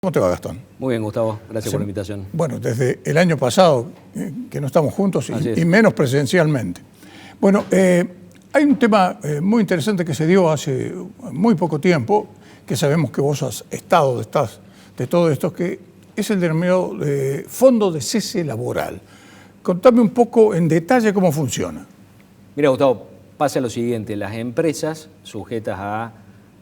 ¿Cómo te va, Gastón? Muy bien, Gustavo. Gracias por la invitación. Bueno, desde el año pasado que no estamos juntos y menos presencialmente. Bueno, hay un tema muy interesante que se dio hace muy poco tiempo, que sabemos que vos has estado de todo esto, que es el denominado Fondo de Cese Laboral. Contame un poco en detalle cómo funciona. Mira, Gustavo, pasa lo siguiente. Las empresas sujetas a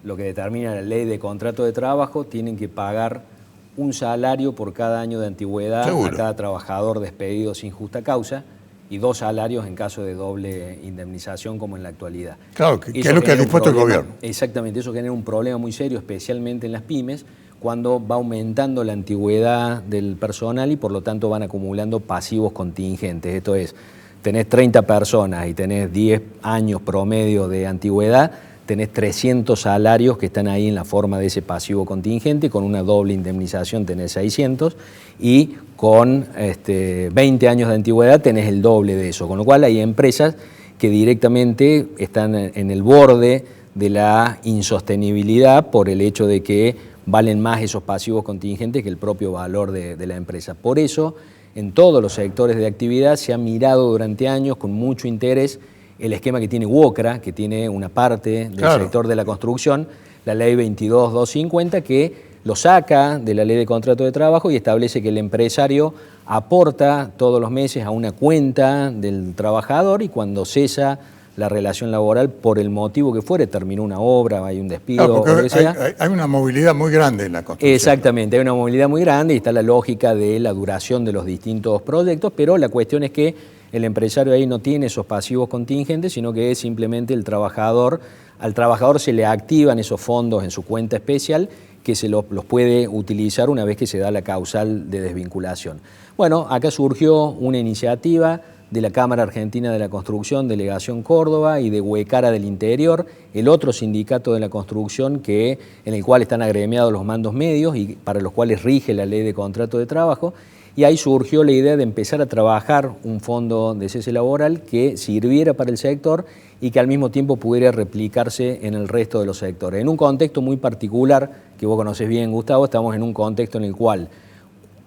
lo que determina la ley de contrato de trabajo tienen que pagar un salario por cada año de antigüedad a cada trabajador despedido sin justa causa y 2 salarios en caso de doble indemnización como en la actualidad. Claro, que es lo que ha dispuesto el gobierno. Exactamente, eso genera un problema muy serio, especialmente en las pymes, cuando va aumentando la antigüedad del personal y por lo tanto van acumulando pasivos contingentes. Esto es, tenés 30 personas y tenés 10 años promedio de antigüedad, tenés 300 salarios que están ahí en la forma de ese pasivo contingente, con una doble indemnización tenés 600 y con 20 años de antigüedad tenés el doble de eso, con lo cual hay empresas que directamente están en el borde de la insostenibilidad por el hecho de que valen más esos pasivos contingentes que el propio valor de la empresa. Por eso, en todos los sectores de actividad se ha mirado durante años con mucho interés el esquema que tiene UOCRA, que tiene una parte del sector de la construcción, la ley 22.250, que lo saca de la ley de contrato de trabajo y establece que el empresario aporta todos los meses a una cuenta del trabajador y cuando cesa la relación laboral por el motivo que fuere, terminó una obra, hay un despido, o lo que sea. Hay una movilidad muy grande en la construcción. Exactamente, hay una movilidad muy grande y está la lógica de la duración de los distintos proyectos, pero la cuestión es que el empresario ahí no tiene esos pasivos contingentes, sino que es simplemente el trabajador. Al trabajador se le activan esos fondos en su cuenta especial que se los puede utilizar una vez que se da la causal de desvinculación. Bueno, acá surgió una iniciativa de la Cámara Argentina de la Construcción, Delegación Córdoba, y de Huecara del Interior, el otro sindicato de la construcción en el cual están agremiados los mandos medios y para los cuales rige la ley de contrato de trabajo. Y ahí surgió la idea de empezar a trabajar un fondo de cese laboral que sirviera para el sector y que al mismo tiempo pudiera replicarse en el resto de los sectores. En un contexto muy particular, que vos conocés bien, Gustavo, estamos en un contexto en el cual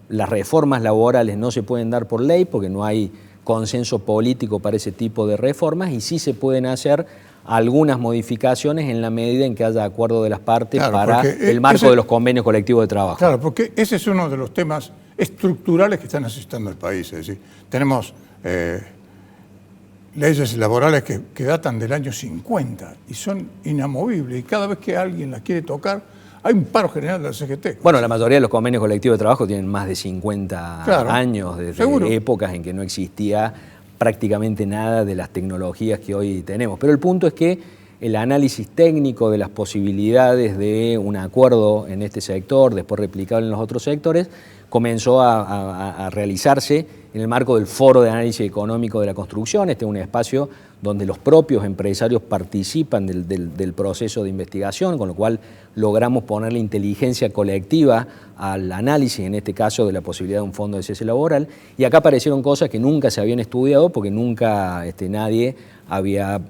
las reformas laborales no se pueden dar por ley porque no hay consenso político para ese tipo de reformas y sí se pueden hacer algunas modificaciones en la medida en que haya acuerdo de las partes para el marco de los convenios colectivos de trabajo. Claro, porque ese es uno de los temas estructurales que están asistiendo al país. Es decir, tenemos leyes laborales que datan del año 50 y son inamovibles y cada vez que alguien las quiere tocar hay un paro general de la CGT. Bueno, la mayoría de los convenios colectivos de trabajo tienen más de 50 años, de épocas en que no existía prácticamente nada de las tecnologías que hoy tenemos. Pero el punto es que el análisis técnico de las posibilidades de un acuerdo en este sector, después replicable en los otros sectores, comenzó a realizarse en el marco del Foro de Análisis Económico de la Construcción. Este es un espacio donde los propios empresarios participan del proceso de investigación, con lo cual logramos ponerle inteligencia colectiva al análisis, en este caso de la posibilidad de un fondo de cese laboral, y acá aparecieron cosas que nunca se habían estudiado porque nunca nadie había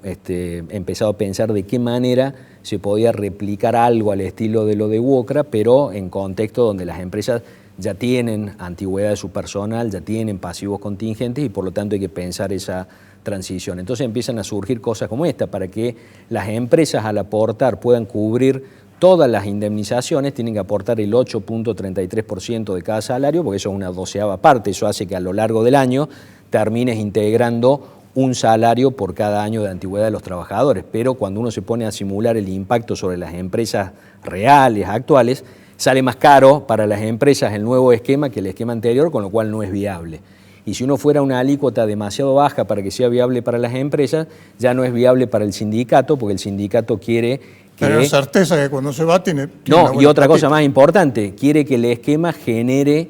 empezado a pensar de qué manera se podía replicar algo al estilo de lo de UOCRA, pero en contexto donde las empresas ya tienen antigüedad de su personal, ya tienen pasivos contingentes y por lo tanto hay que pensar esa transición. Entonces empiezan a surgir cosas como esta, para que las empresas al aportar puedan cubrir todas las indemnizaciones, tienen que aportar el 8.33% de cada salario, porque eso es una 12ª parte, eso hace que a lo largo del año termines integrando un salario por cada año de antigüedad de los trabajadores, pero cuando uno se pone a simular el impacto sobre las empresas reales, actuales, sale más caro para las empresas el nuevo esquema que el esquema anterior, con lo cual no es viable. Y si uno fuera una alícuota demasiado baja para que sea viable para las empresas, ya no es viable para el sindicato, porque el sindicato quiere que... Pero la certeza que cuando se va tiene no, y otra cosa más importante, quiere que el esquema genere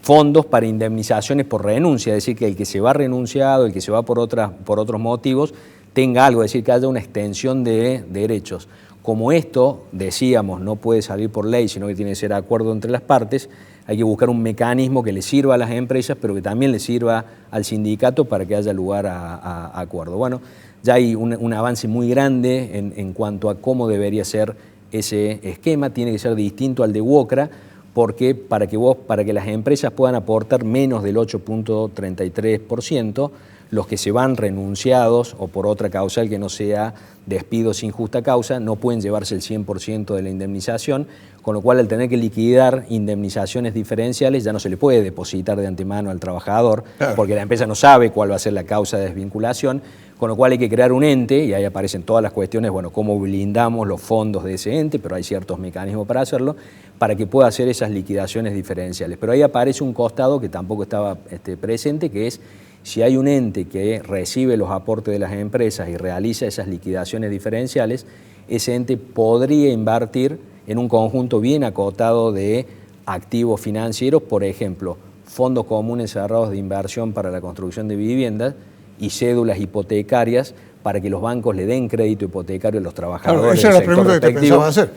fondos para indemnizaciones por renuncia, es decir, que el que se va renunciado, el que se va por otros motivos, tenga algo, es decir, que haya una extensión de derechos. Como esto, decíamos, no puede salir por ley, sino que tiene que ser acuerdo entre las partes, hay que buscar un mecanismo que le sirva a las empresas, pero que también le sirva al sindicato para que haya lugar a acuerdo. Bueno, ya hay un avance muy grande en cuanto a cómo debería ser ese esquema, tiene que ser distinto al de UOCRA, porque para que las empresas puedan aportar menos del 8.33%, los que se van renunciados o por otra causal que no sea despido sin justa causa no pueden llevarse el 100% de la indemnización, con lo cual al tener que liquidar indemnizaciones diferenciales ya no se le puede depositar de antemano al trabajador, claro, porque la empresa no sabe cuál va a ser la causa de desvinculación, con lo cual hay que crear un ente, y ahí aparecen todas las cuestiones, bueno, cómo blindamos los fondos de ese ente, pero hay ciertos mecanismos para hacerlo, para que pueda hacer esas liquidaciones diferenciales. Pero ahí aparece un costado que tampoco estaba presente, que es si hay un ente que recibe los aportes de las empresas y realiza esas liquidaciones diferenciales, ese ente podría invertir en un conjunto bien acotado de activos financieros, por ejemplo, fondos comunes cerrados de inversión para la construcción de viviendas y cédulas hipotecarias para que los bancos le den crédito hipotecario a los trabajadores. Claro, esa es la pregunta que te pensaba hacer.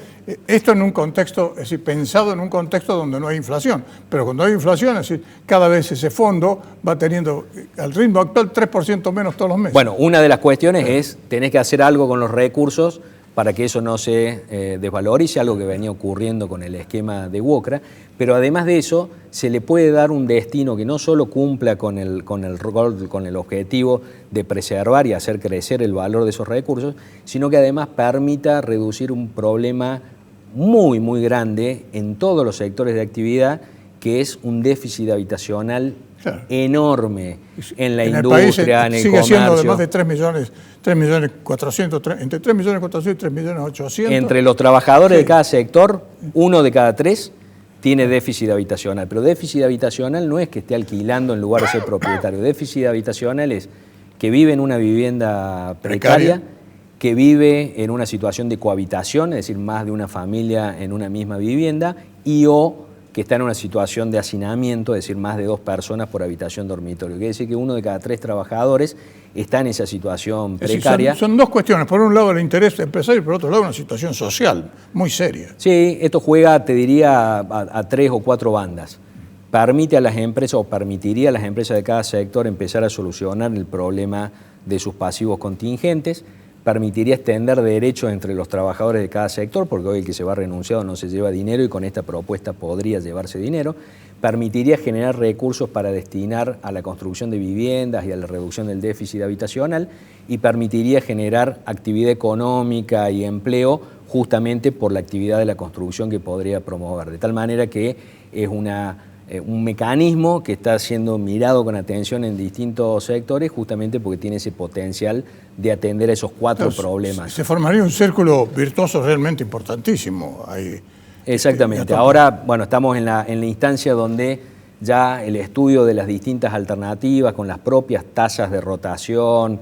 Esto en un contexto, es decir, pensado en un contexto donde no hay inflación, pero cuando hay inflación, es decir, cada vez ese fondo va teniendo al ritmo actual 3% menos todos los meses. Bueno, una de las cuestiones es, tenés que hacer algo con los recursos para que eso no se desvalorice, algo que venía ocurriendo con el esquema de WOCRA, pero además de eso se le puede dar un destino que no solo cumpla con el objetivo de preservar y hacer crecer el valor de esos recursos, sino que además permita reducir un problema muy, muy grande en todos los sectores de actividad, que es un déficit habitacional, claro, enorme en la industria, en el comercio. Sigue siendo de más de 3.400.000, entre 3.400.000 y 3.800.000. Entre los trabajadores, sí, de cada sector, 1 de cada 3 tiene déficit habitacional. Pero déficit habitacional no es que esté alquilando en lugar de ser propietario. Déficit habitacional es que vive en una vivienda precaria, que vive en una situación de cohabitación, es decir, más de una familia en una misma vivienda, o que está en una situación de hacinamiento, es decir, más de 2 personas por habitación dormitorio. Quiere decir que 1 de cada 3 trabajadores está en esa situación precaria. Son 2 cuestiones. Por un lado el interés empresario y por otro lado una situación social muy seria. Sí, esto juega, te diría, a 3 o 4 bandas. Permite a las empresas o permitiría a las empresas de cada sector empezar a solucionar el problema de sus pasivos contingentes. Permitiría extender derechos entre los trabajadores de cada sector, porque hoy el que se va renunciado no se lleva dinero y con esta propuesta podría llevarse dinero. Permitiría generar recursos para destinar a la construcción de viviendas y a la reducción del déficit habitacional y permitiría generar actividad económica y empleo justamente por la actividad de la construcción que podría promover. De tal manera que es un mecanismo que está siendo mirado con atención en distintos sectores justamente porque tiene ese potencial de atender a esos 4 problemas. Se formaría un círculo virtuoso realmente importantísimo ahí. Exactamente. Ahora, bueno, estamos en la instancia donde ya el estudio de las distintas alternativas con las propias tasas de rotación,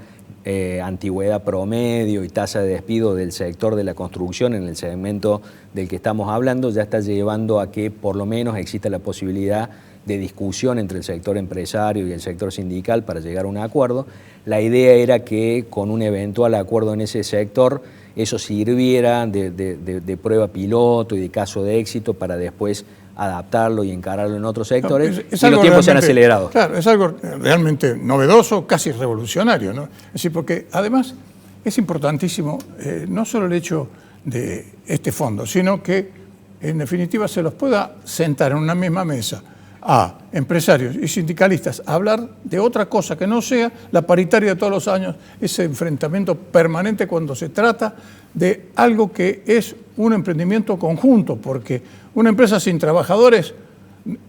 antigüedad promedio y tasa de despido del sector de la construcción en el segmento del que estamos hablando ya está llevando a que por lo menos exista la posibilidad de discusión entre el sector empresario y el sector sindical para llegar a un acuerdo. La idea era que con un eventual acuerdo en ese sector eso sirviera de prueba piloto y de caso de éxito para después adaptarlo y encararlo en otros sectores, y los tiempos se han acelerado. Claro, es algo realmente novedoso, casi revolucionario, ¿no? Es decir, porque además es importantísimo no solo el hecho de este fondo, sino que en definitiva se los pueda sentar en una misma mesa a empresarios y sindicalistas a hablar de otra cosa que no sea la paritaria de todos los años, ese enfrentamiento permanente cuando se trata de algo que es un emprendimiento conjunto, porque una empresa sin trabajadores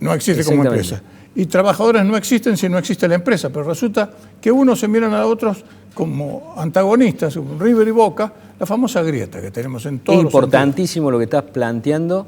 no existe como empresa. Y trabajadores no existen si no existe la empresa, pero resulta que unos se miran a otros como antagonistas, como River y Boca, la famosa grieta que tenemos en todos los sentidos. Importantísimo lo que estás planteando,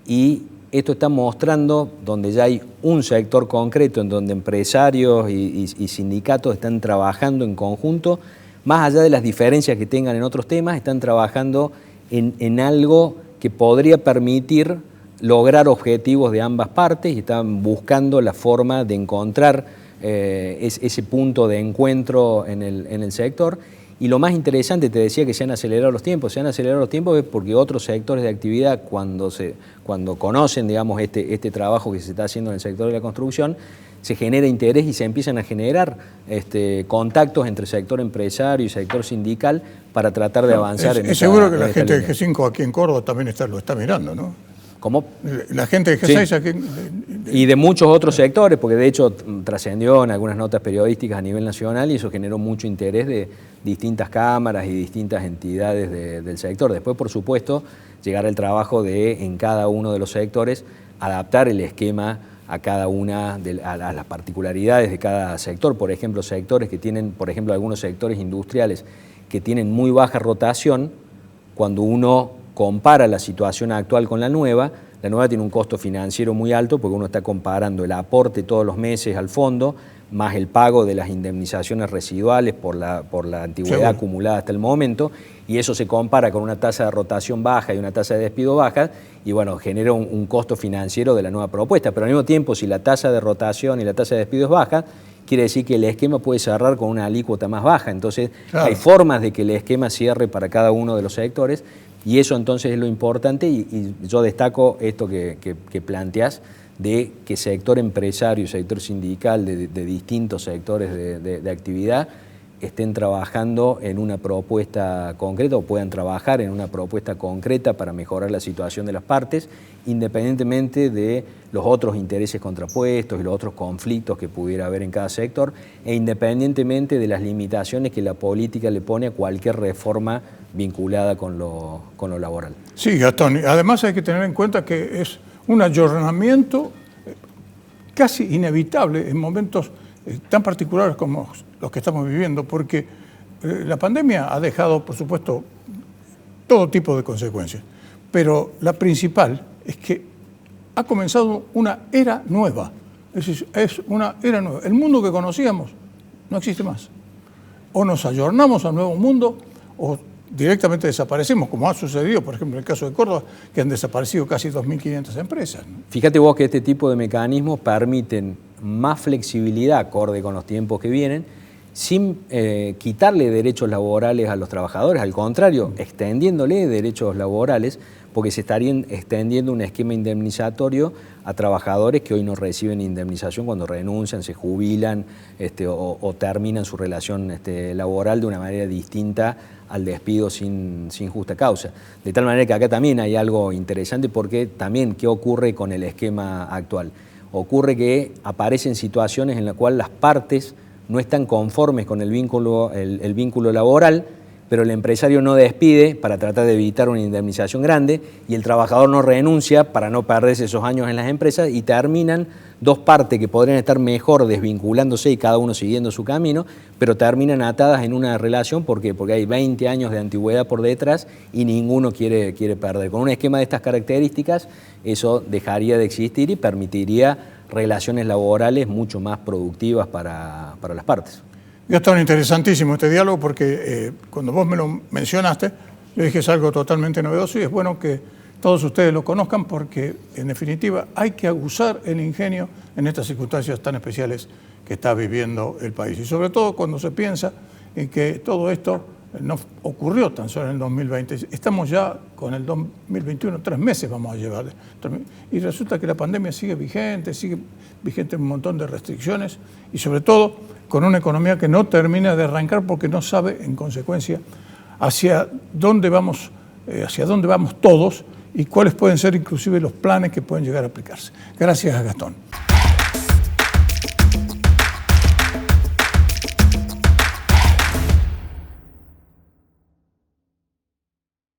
y esto está mostrando donde ya hay un sector concreto en donde empresarios y sindicatos están trabajando en conjunto, más allá de las diferencias que tengan en otros temas, están trabajando en algo que podría permitir lograr objetivos de ambas partes y están buscando la forma de encontrar ese punto de encuentro en el sector. Y lo más interesante, te decía que se han acelerado los tiempos porque otros sectores de actividad cuando conocen, digamos, este trabajo que se está haciendo en el sector de la construcción, se genera interés y se empiezan a generar contactos entre sector empresario y sector sindical para tratar de avanzar en esta seguro que la gente de G5 aquí en Córdoba también lo está mirando, ¿no? ¿Cómo? La gente de Gesell. Sí. Y de muchos otros sectores, porque de hecho trascendió en algunas notas periodísticas a nivel nacional y eso generó mucho interés de distintas cámaras y distintas entidades del sector. Después, por supuesto, llegará el trabajo de, en cada uno de los sectores, adaptar el esquema a cada una a las particularidades de cada sector. Por ejemplo, sectores que tienen, por ejemplo, algunos sectores industriales que tienen muy baja rotación, cuando uno compara la situación actual con la nueva tiene un costo financiero muy alto porque uno está comparando el aporte todos los meses al fondo, más el pago de las indemnizaciones residuales por la antigüedad acumulada hasta el momento, y eso se compara con una tasa de rotación baja y una tasa de despido baja, y bueno, genera un costo financiero de la nueva propuesta. Pero al mismo tiempo, si la tasa de rotación y la tasa de despido es baja, quiere decir que el esquema puede cerrar con una alícuota más baja. Entonces, hay formas de que el esquema cierre para cada uno de los sectores, y eso entonces es lo importante, y yo destaco esto que planteás, de que sector empresario, sector sindical, de distintos sectores de actividad, estén trabajando en una propuesta concreta o puedan trabajar en una propuesta concreta para mejorar la situación de las partes, independientemente de los otros intereses contrapuestos y los otros conflictos que pudiera haber en cada sector, e independientemente de las limitaciones que la política le pone a cualquier reforma vinculada con lo laboral. Sí, Gastón. Además hay que tener en cuenta que es un ayornamiento casi inevitable en momentos tan particulares como los que estamos viviendo, porque la pandemia ha dejado, por supuesto, todo tipo de consecuencias, pero la principal es que ha comenzado una era nueva, es decir, es una era nueva. El mundo que conocíamos no existe más. O nos ayornamos a un nuevo mundo o directamente desaparecemos, como ha sucedido, por ejemplo, en el caso de Córdoba, que han desaparecido casi 2.500 empresas, ¿no? Fíjate vos que este tipo de mecanismos permiten más flexibilidad acorde con los tiempos que vienen, sin quitarle derechos laborales a los trabajadores, al contrario, extendiéndole derechos laborales, porque se estarían extendiendo un esquema indemnizatorio a trabajadores que hoy no reciben indemnización cuando renuncian, se jubilan o terminan su relación laboral de una manera distinta al despido sin justa causa. De tal manera que acá también hay algo interesante, porque también, ¿qué ocurre con el esquema actual? Ocurre que aparecen situaciones en las cuales las partes no están conformes con el vínculo laboral, pero el empresario no despide para tratar de evitar una indemnización grande y el trabajador no renuncia para no perderse esos años en las empresas, y terminan dos partes que podrían estar mejor desvinculándose y cada uno siguiendo su camino, pero terminan atadas en una relación. ¿Por qué? Porque hay 20 años de antigüedad por detrás y ninguno quiere perder. Con un esquema de estas características, eso dejaría de existir y permitiría relaciones laborales mucho más productivas para las partes. Gastón, interesantísimo este diálogo, porque cuando vos me lo mencionaste, yo dije es algo totalmente novedoso y es bueno que todos ustedes lo conozcan, porque en definitiva hay que aguzar el ingenio en estas circunstancias tan especiales que está viviendo el país. Y sobre todo cuando se piensa en que todo esto no ocurrió tan solo en el 2020. Estamos ya con el 2021, 3 meses vamos a llevar. Y resulta que la pandemia sigue vigente un montón de restricciones y sobre todo con una economía que no termina de arrancar porque no sabe, en consecuencia, hacia dónde vamos todos y cuáles pueden ser inclusive los planes que pueden llegar a aplicarse. Gracias, Gastón.